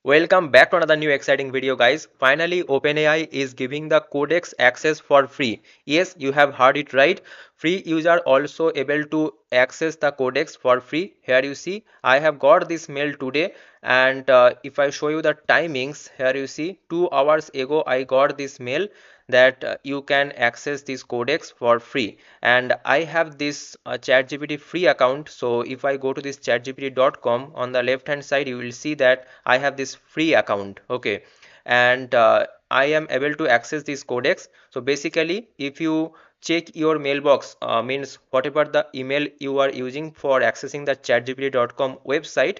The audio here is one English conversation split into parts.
Welcome back to another new exciting video, guys. Finally, OpenAI is giving the Codex access for free. Yes, you have heard it right. Free user also able to access the Codex for free. Here you see, I have got this mail today, and if I show you the timings, here you see 2 hours ago I got this mail that you can access this Codex for free, and I have this ChatGPT free account. So if I go to this chatgpt.com, on the left hand side you will see that I have this free account. Okay, and I am able to access this Codex. So basically, if you check your mailbox, means whatever the email you are using for accessing the chatgpt.com website,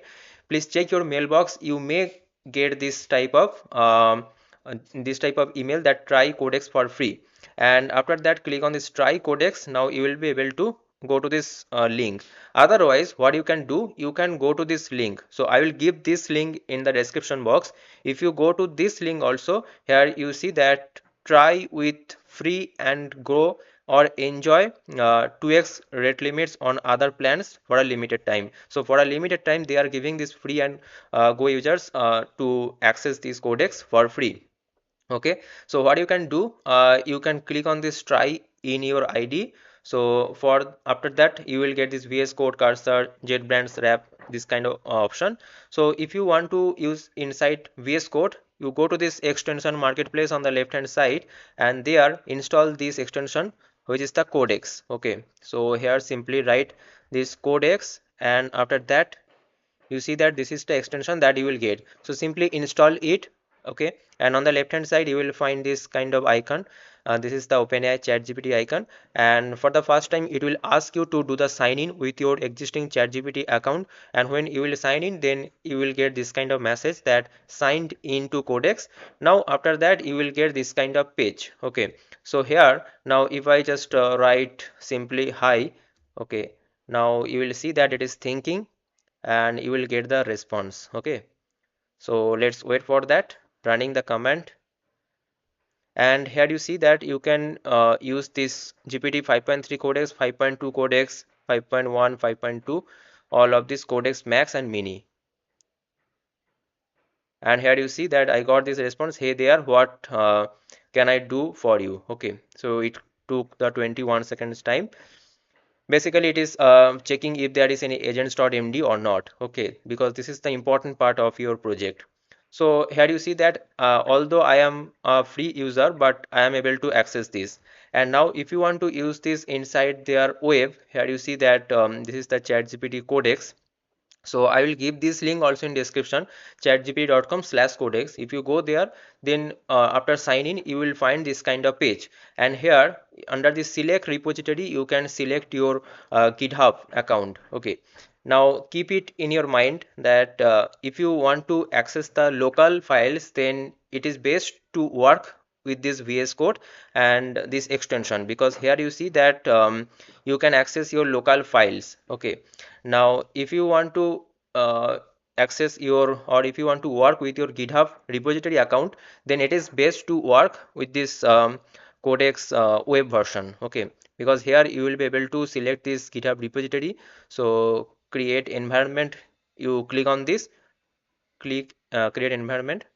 please check your mailbox. You may get this type of email that try Codex for free, and after that click on this try Codex. Now you will be able to go to this link. Otherwise, what you can do, you can go to this link. So I will give this link in the description box. If you go to this link also, here you see that try with free and grow or enjoy 2x rate limits on other plans for a limited time. So for a limited time they are giving this free and go users to access this Codex for free. Okay, so what you can do, you can click on this try in your ID. So for after that you will get this VS Code, cursor, JetBrains wrap, this kind of option. So if you want to use inside VS Code, you go to this extension marketplace on the left hand side, and there install this extension, which is the Codex. Okay, so here simply write this Codex, and after that you see that this is the extension that you will get. So simply install it. Okay, and on the left hand side you will find this kind of icon. This is the OpenAI ChatGPT icon, and for the first time it will ask you to do the sign in with your existing ChatGPT account. And when you will sign in, then you will get this kind of message that signed into Codex. Now after that you will get this kind of page. Okay, so here now if I just write simply hi. Okay, now you will see that it is thinking, and you will get the response. Okay, so let's wait for that, running the command. And here you see that you can use this GPT 5.3 codex, 5.2 codex, 5.1, 5.2, all of this codex max and mini. And here you see that I got this response, hey there, what can I do for you? Okay, so it took the 21 seconds time. Basically it is checking if there is any agents.md or not. Okay, because this is the important part of your project. So here you see that although I am a free user, but I am able to access this. And now if you want to use this inside their web, here you see that this is the ChatGPT Codex. So I will give this link also in description, chatgpt.com/codex. If you go there, then after sign in you will find this kind of page, and here under the select repository you can select your GitHub account. Okay, now keep it in your mind that if you want to access the local files, then it is best to work with this VS Code and this extension, because here you see that you can access your local files. Okay, now if you want to access your, or if you want to work with your GitHub repository account, then it is best to work with this Codex web version. Okay, because here you will be able to select this GitHub repository. So create environment, you click on this, click create environment.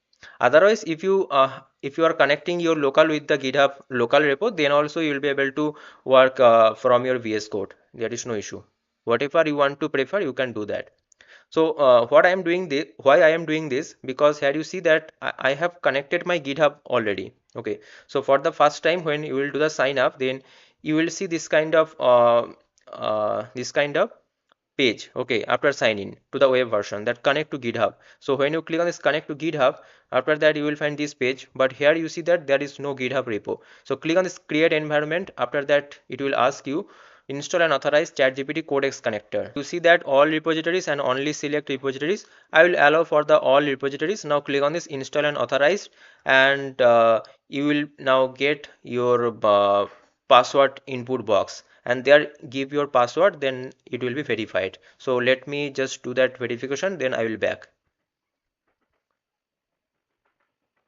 Otherwise, if you are connecting your local with the GitHub local repo, then also you will be able to work from your VS Code. There is no issue. Whatever you want to prefer, you can do that. So what I am doing this, why I am doing this, because here you see that I have connected my GitHub already. Okay, so for the first time when you will do the sign up, then you will see this kind of page. Okay, after sign in to the web version, that connect to GitHub. So when you click on this connect to GitHub, after that you will find this page, but here you see that there is no GitHub repo. So click on this create environment. After that it will ask you install and authorize ChatGPT Codex connector. You see that all repositories and only select repositories. I will allow for the all repositories. Now click on this install and authorize, and you will now get your password input box, and there give your password, then it will be verified. So let me just do that verification, then I will back.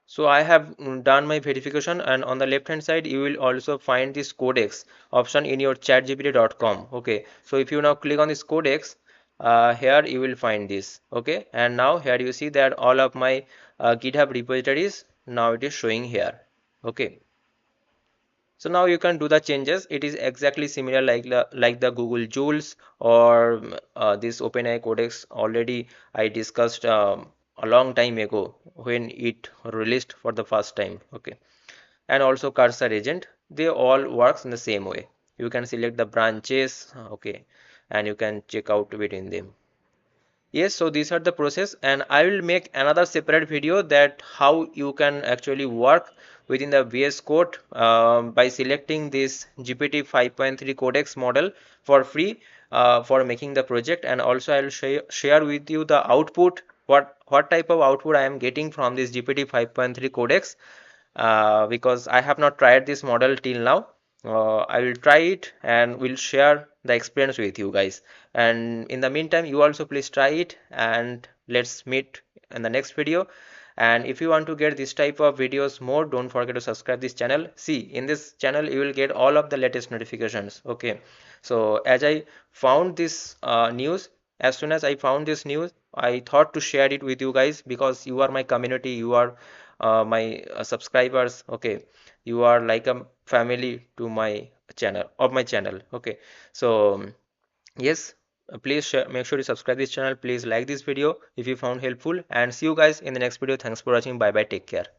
So I have done my verification, and on the left hand side you will also find this Codex option in your chatgpt.com. Okay, so if you now click on this Codex, here you will find this. Okay, and now here you see that all of my GitHub repositories now it is showing here. Okay, so now you can do the changes. It is exactly similar like the Google Joules or this OpenAI Codex. Already I discussed a long time ago when it released for the first time. Okay, and also cursor agent, they all works in the same way. You can select the branches, okay, and you can check out between them. Yes, so these are the process, and I will make another separate video that how you can actually work within the VS Code by selecting this GPT 5.3 Codex model for free for making the project. And also I will share with you the output, what type of output I am getting from this GPT 5.3 Codex, because I have not tried this model till now. I will try it and will share the experience with you guys. And in the meantime, you also please try it, and let's meet in the next video. And if you want to get this type of videos more, don't forget to subscribe this channel. See, in this channel you will get all of the latest notifications. Okay, so as I found this news, as soon as I found this news, I thought to share it with you guys, because you are my community, you are my subscribers. Okay, you are like a family to my channel. Okay, so yes, please share, make sure you subscribe this channel, please like this video if you found helpful, and see you guys in the next video. Thanks for watching. Bye bye, take care.